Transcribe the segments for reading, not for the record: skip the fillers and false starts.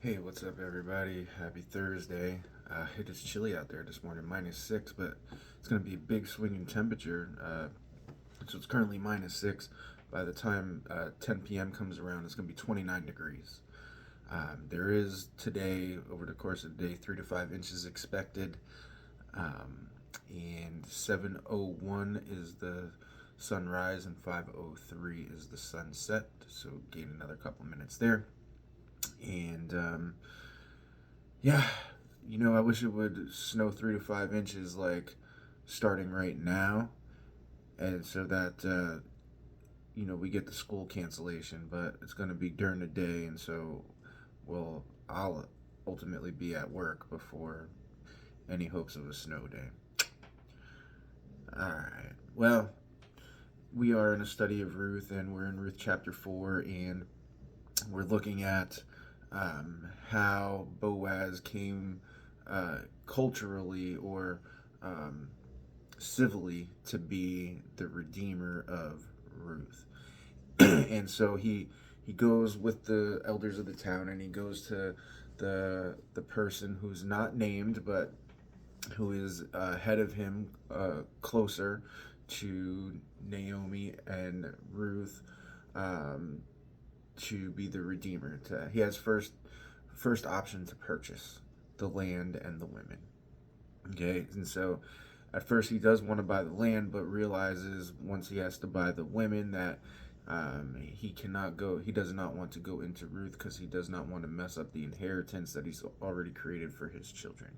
Hey, what's up, everybody? Happy Thursday. It is chilly out there this morning, -6, but it's going to be a big swing in temperature. So it's currently -6. By the time 10 p.m. comes around, it's going to be 29 degrees. There is today, over the course of the day, 3 to 5 inches expected. And 7:01 is the sunrise, and 5:03 is the sunset. So gain another couple minutes there. And yeah, I wish it would snow 3 to 5 inches, like starting right now, and so that we get the school cancellation. But it's going to be during the day, and so I'll ultimately be at work before any hopes of a snow day. All right. Well, we are in a study of Ruth, and we're in Ruth chapter 4, and we're looking at how Boaz came culturally or civilly to be the redeemer of Ruth. And so he goes with the elders of the town, and he goes to the person who's not named, but who is ahead of him, closer to Naomi and Ruth, um, to be the redeemer. He has first option to purchase the land and the women. Okay, and so at first he does want to buy the land, but realizes once he has to buy the women that he cannot go. He does not want to go into Ruth because he does not want to mess up the inheritance that he's already created for his children.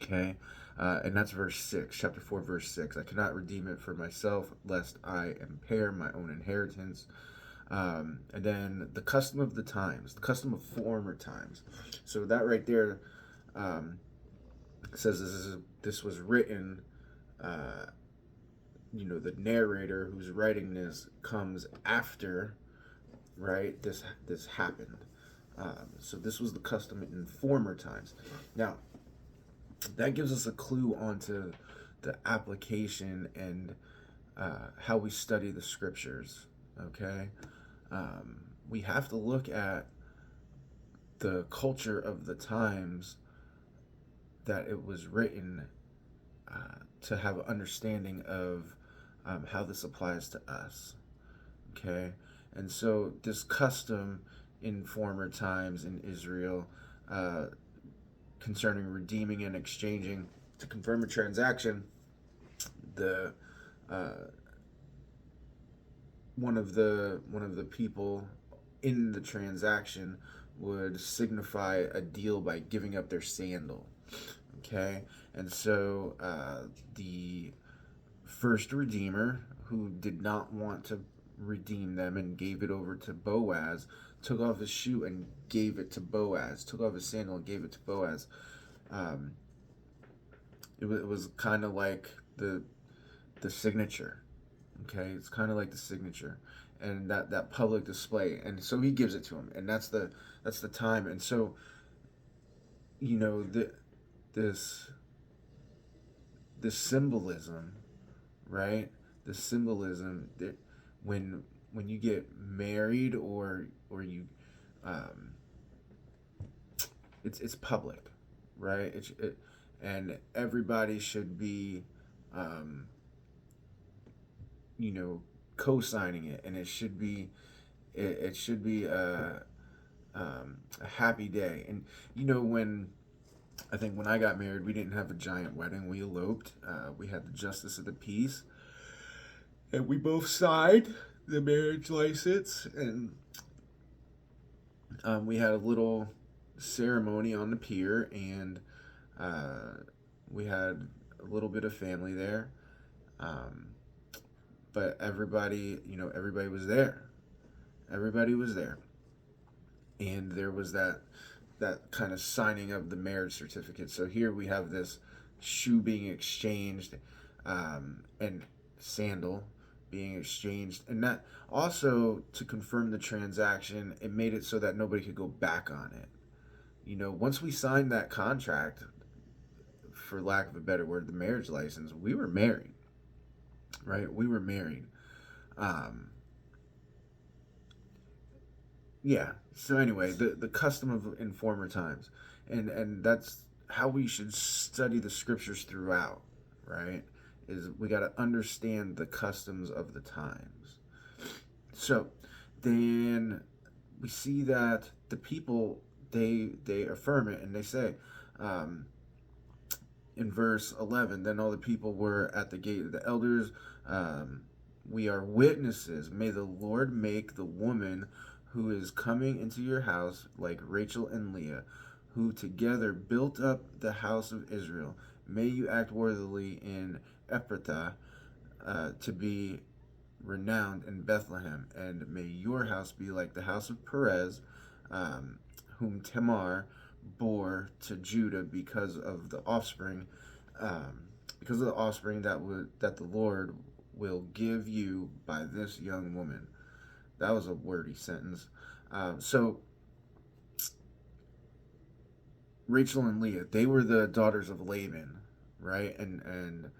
Okay, and that's verse 6, chapter 4, verse 6. I cannot redeem it for myself, lest I impair my own inheritance. And then the custom of the times, the custom of former times. So that right there says this was written. The narrator who's writing this comes after, right? This happened. So this was the custom in former times. Now, that gives us a clue onto the application and how we study the scriptures. Okay, we have to look at the culture of the times that it was written, to have an understanding of how this applies to us. Okay, and so this custom in former times in Israel, concerning redeeming and exchanging to confirm a transaction, the one of the people in the transaction would signify a deal by giving up their sandal. Okay, and so the first redeemer, who did not want to redeem them and gave it over to Boaz, took off his shoe and gave it to Boaz, took off his sandal and gave it to Boaz. Um, it was kind of like the signature. Okay, it's kind of like the signature, and that public display. And so he gives it to him, and that's the time. And so the this this symbolism, right? The symbolism that when you get married, or you, um, it's public, right? And everybody should be, um, you know, co-signing it, and it should be a happy day. And when I think when I got married, we didn't have a giant wedding. We eloped. We had the justice of the peace, and we both signed the marriage license, and we had a little ceremony on the pier, and we had a little bit of family there. Um, but everybody was there. Everybody was there, and there was that kind of signing of the marriage certificate. So here we have this shoe being exchanged, and sandal being exchanged, and that also, to confirm the transaction, it made it so that nobody could go back on it. Once we signed that contract, for lack of a better word, the marriage license, we were married, right? We were married. Um, yeah. So anyway, the custom of in former times, and that's how we should study the scriptures throughout, right? Is we got to understand the customs of the times. So then we see that the people, they affirm it, and they say, um, in verse 11, then all the people were at the gate of the elders. um, we are witnesses. May the Lord make the woman who is coming into your house like Rachel and Leah, who together built up the house of Israel. May you act worthily in Ephrathah, to be renowned in Bethlehem, and may your house be like the house of Perez, um, whom Tamar bore to Judah um, because of the offspring that the Lord will give you by this young woman. That was a wordy sentence. So Rachel and Leah, they were the daughters of Laban, right? And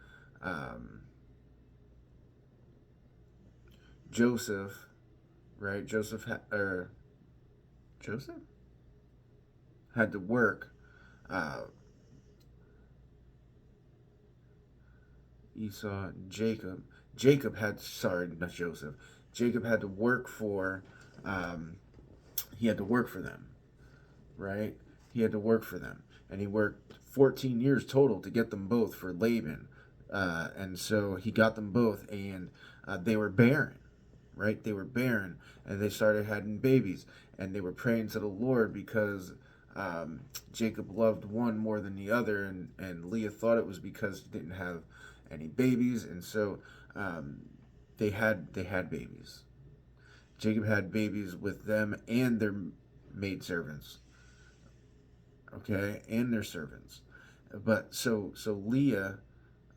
um, Joseph, right? Joseph had to work. Uh, Esau, Jacob had, sorry, not Joseph. Jacob had to work for, um, he had to work for them, right? He had to work for them, and he worked 14 years total to get them both for Laban, and so he got them both, and they were barren, right? They were barren, and they started having babies, and they were praying to the Lord because Jacob loved one more than the other, and Leah thought it was because he didn't have any babies, and so um, they had babies. Jacob had babies with them and their maidservants, okay, and their servants. But so Leah,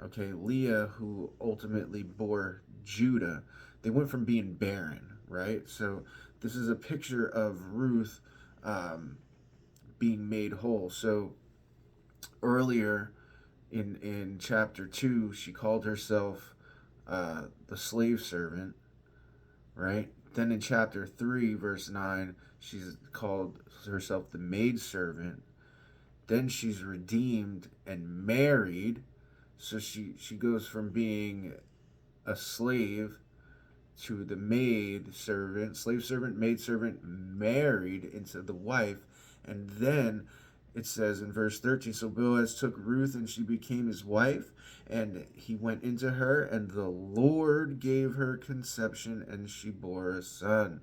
okay, Leah, who ultimately bore Judah, they went from being barren, right? So this is a picture of Ruth um, being made whole. So earlier in chapter 2, she called herself the slave servant, right? Then in chapter 3, verse 9, she's called herself the maid servant. Then she's redeemed and married. So she goes from being a slave to the maid servant, slave servant, maid servant, married into the wife. And then it says in verse 13, so Boaz took Ruth and she became his wife, and he went into her, and the Lord gave her conception, and she bore a son.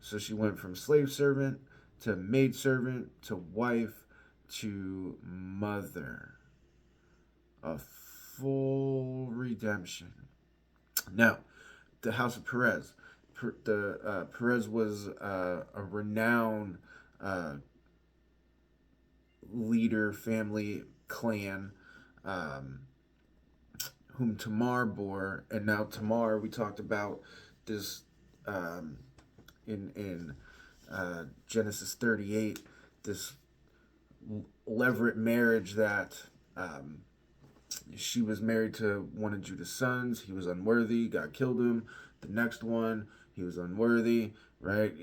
So she went from slave servant to maid servant to wife to mother. A full redemption. Now, the house of Perez. Perez was a renowned uh, leader, family, clan, um, whom Tamar bore. And now Tamar, we talked about this um, in Genesis 38, this levirate marriage that she was married to one of Judah's sons. He was unworthy. God killed him. The next one, he was unworthy, right?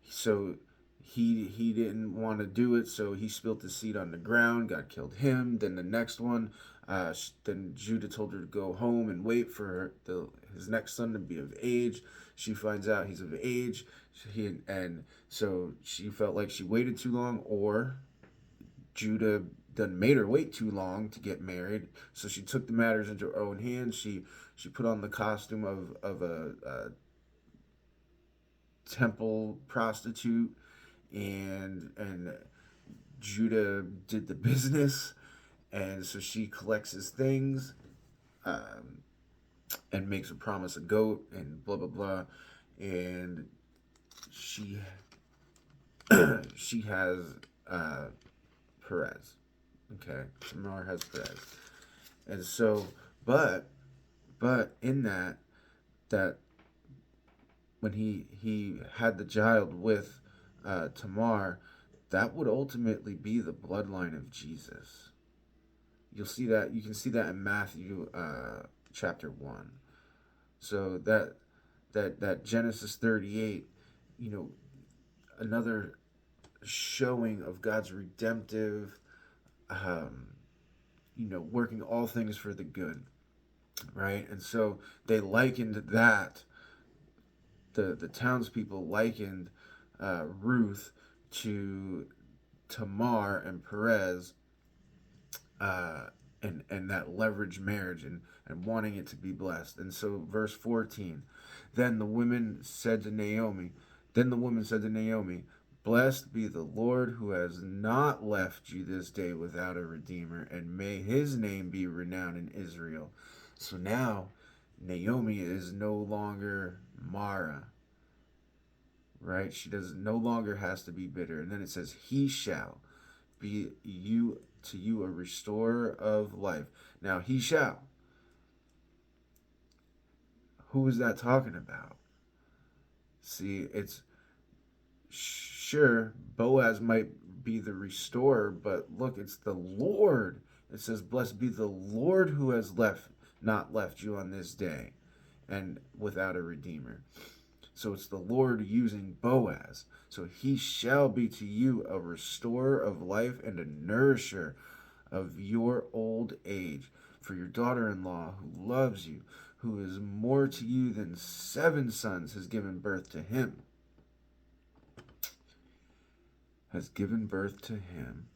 So he didn't want to do it, so he spilled the seed on the ground. God killed him. Then the next one, then Judah told her to go home and wait for his next son to be of age. She finds out he's of age. And so she felt like she waited too long, or Judah done made her wait too long to get married, so she took the matters into her own hands. She put on the costume of a temple prostitute, and Judah did the business, and so she collects his things, um, and makes a promise a goat and blah blah blah, and she she has Perez. Okay, Tamar has Perez, and so, but in that when he had the child with Tamar, that would ultimately be the bloodline of Jesus. You can see that in Matthew chapter 1. So that Genesis 38, you know, another showing of God's redemptive, um, working all things for the good, right? And so they likened that, the townspeople likened Ruth to Tamar and Perez, uh, and that leverage marriage, and wanting it to be blessed. And so verse 14, then the woman said to Naomi, blessed be the Lord who has not left you this day without a redeemer, and may his name be renowned in Israel. So now Naomi is no longer Mara, right? She does no longer has to be bitter. And then it says, he shall be to you a restorer of life. Now he shall. Who is that talking about? See, it's sure Boaz might be the restorer, but look, it's the Lord. It says, blessed be the Lord who has not left you on this day and without a redeemer. So it's the Lord using Boaz. So he shall be to you a restorer of life and a nourisher of your old age. For your daughter-in-law who loves you, who is more to you than 7 sons, has given birth to him. Has given birth to him.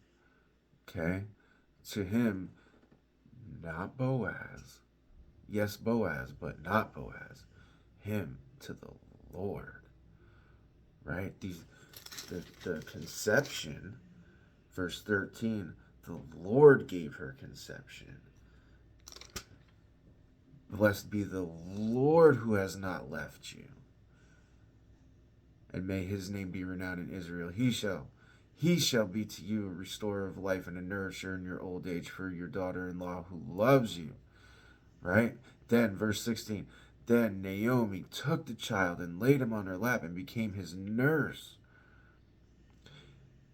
Okay? To him, not Boaz. Yes, Boaz, but not Boaz. Him to the Lord. Right? The conception, verse 13, the Lord gave her conception. Blessed be the Lord who has not left you. And may his name be renowned in Israel. He shall be to you a restorer of life and a nourisher in your old age for your daughter-in-law who loves you. Right? Then, verse 16, then Naomi took the child and laid him on her lap and became his nurse.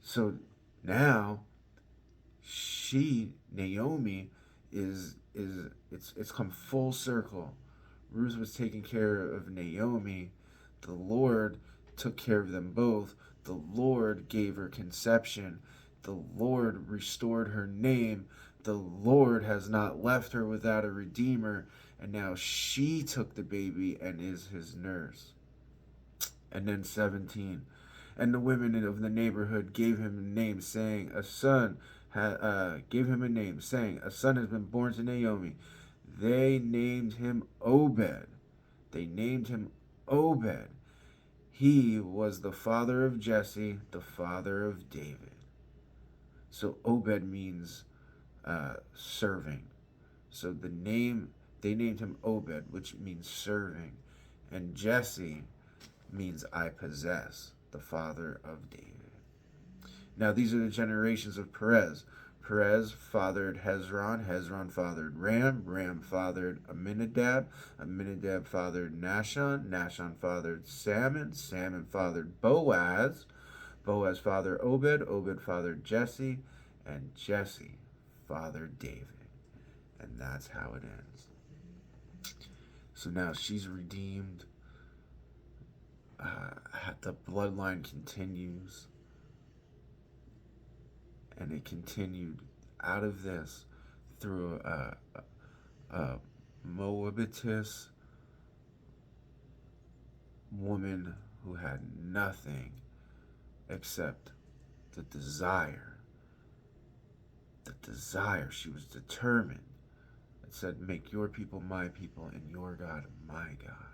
So now, Naomi, it's come full circle. Ruth was taking care of Naomi. The Lord took care of them both. The Lord gave her conception. The Lord restored her name. The Lord has not left her without a redeemer. And now she took the baby and is his nurse. And then 17. And the women of the neighborhood gave him a name, saying, a son has been born to Naomi. They named him Obed. He was the father of Jesse, the father of David. So Obed means serving. So they named him Obed, which means serving. And Jesse means I possess, the father of David. Now these are the generations of Perez. Perez fathered Hezron. Hezron fathered Ram. Ram fathered Amminadab. Amminadab fathered Nahshon. Nahshon fathered Salmon. Salmon fathered Boaz. Boaz fathered Obed. Obed fathered Jesse. And Jesse fathered David. And that's how it ends. So now she's redeemed. The bloodline continues. And it continued out of this through a Moabitess woman who had nothing except the desire. She was determined. It said, make your people my people and your God my God.